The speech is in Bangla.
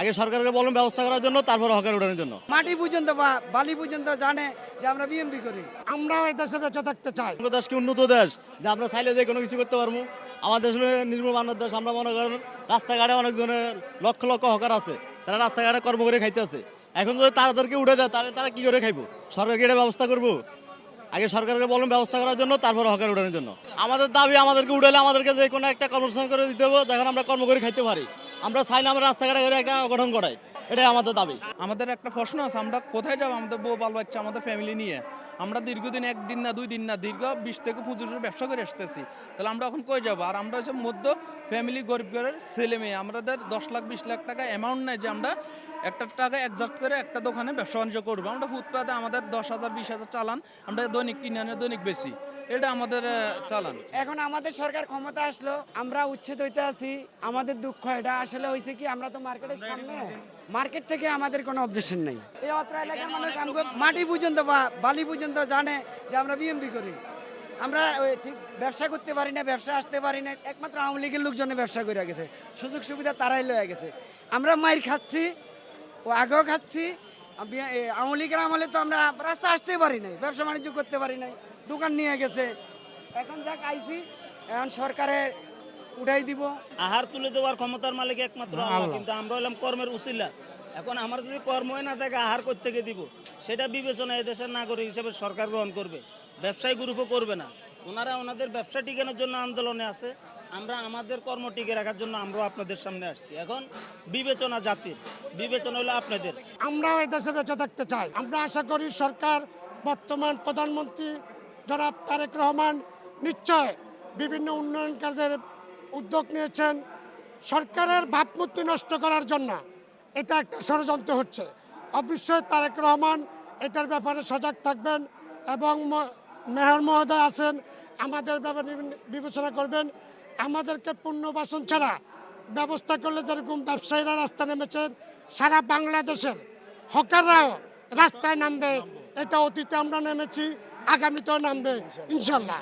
আগে সরকারকে বলুন ব্যবস্থা করার জন্য, তারপর হকার উঠানোর জন্য। মাটি পর্যন্ত বা বালি পর্যন্ত জানে যে আমরা বিএমপি করি। আমরা এই দেশে বেঁচে থাকতে চাই। দেশ কি উন্নত দেশ যে আমরা চাইলে যে কোনো কিছু করতে পারবো? আমাদের দেশ নির্মল মানব দেশ। আমরা মনে করেন রাস্তাঘাটে অনেকজনের লক্ষ লক্ষ হকার আছে, তারা রাস্তাঘাটে কর্ম করে খাইতেছে। এখন যদি তাদেরকে উঠে দেয় তাহলে তারা কি করে খাইবো? সরকারকে এটা ব্যবস্থা করবো? আগে সরকারকে বলুন ব্যবস্থা করার জন্য, তারপর হকার উঠানোর জন্য। আমাদের দাবি আমাদেরকে উঠালে আমাদেরকে যে কোনো একটা কর্মসংস্থান করে দিতে হবে, যখন আমরা কর্ম করে খাইতে পারি। আমরা চাইলে আমরা রাস্তাঘাটে করে একটা গঠন করাই, এটাই আমাদের দাবি। আমাদের একটা প্রশ্ন আছে, আমরা কোথায় যাবো? আমাদের বউ বাল বাচ্চা, আমাদের ফ্যামিলি নিয়ে আমরা দীর্ঘদিন, একদিন না 2 দিন না, দীর্ঘ 20 থেকে 25 বছর ব্যবসা করে আসতেছি। তাহলে আমরা এখন কই যাবো? আর আমরা হচ্ছে মধ্য ফ্যামিলি, গরিব ঘরের ছেলে মেয়ে। আমাদের 10 লাখ 20 লাখ টাকা অ্যামাউন্ট নাই যে আমরা একটা টাকা অ্যাডজাস্ট করে একটা দোকানে ব্যবসা বাণিজ্য করবো। আমরা ফুটপাতে আমাদের 10,000 20,000 চালান, আমরা দৈনিক কিনে আনে, দৈনিক বেশি, এটা আমাদের চালান। এখন আমাদের সরকার ক্ষমতা আসলো, আমরা উচ্ছেদ হইতে আছি। আমাদের দুঃখ এটা আসলে হয়েছে কি, আমরা তো মার্কেটের সামনে, মার্কেট থেকে আমাদের কোনো অবজেকশন নেই। এই অত্র এলাকার মানুষ আমাকে মাটি পর্যন্ত বা বালি পর্যন্ত জানে যে আমরা বিএমপি করি। আমরা ঠিক ব্যবসা করতে পারি না, ব্যবসা আসতে পারি না। একমাত্র আওয়ামী লীগের লোকজনে ব্যবসা করে গেছে, সুযোগ সুবিধা তারাই লয়ে গেছে। আমরা মাইর খাচ্ছি, ও আগেও খাচ্ছি। আওয়ামী লীগের আমলে তো আমরা রাস্তা আসতে পারি নাই, ব্যবসা বাণিজ্য করতে পারি নাই, দোকান নিয়ে গেছে। এখন যা খাইছি, এখন সরকারের উঠাই দিব। আহার তুলে দেওয়ার ক্ষমতার মালিক একমাত্র আল্লাহ, কিন্তু আমরা হলাম কর্মের উসিলা। এখন আমার যদি কর্মই না থাকে, আহার করতে গিয়ে দিব, সেটা বিবেচনা এদেশের নাগরিক হিসেবে সরকার গ্রহণ করবে, ব্যবসায়ী গ্রুপও করবে না। ওনারা ওনাদের ব্যবসা টিকানোর জন্য আন্দোলনে আছে, আমরা আমাদের কর্ম টিকে রাখার জন্য আমরাও আপনাদের সামনে আসছি। এখন বিবেচনা জাতির, বিবেচনা হলো আপনাদের। আমরা এই দেশে বেঁচে থাকতে চাই। আমরা আশা করি সরকার, বর্তমান প্রধানমন্ত্রী জনাব তারেক রহমান নিশ্চয় বিভিন্ন উন্নয়ন কাজের উদ্যোগ নিয়েছেন। সরকারের ভাবমূর্তি নষ্ট করার জন্য এটা একটা ষড়যন্ত্র হচ্ছে। অবশ্যই তারেক রহমান এটার ব্যাপারে সজাগ থাকবেন এবং মেয়র মহোদয় আছেন, আমাদের ব্যাপারে বিবেচনা করবেন। আমাদেরকে পুনর্বাসন ছাড়া ব্যবস্থা করলে, যেরকম ব্যবসায়ীরা রাস্তায় নেমেছেন, সারা বাংলাদেশের হকাররাও রাস্তায় নামবে। এটা অতীতে আমরা নেমেছি, আগামীতেও নামবে ইনশাল্লাহ।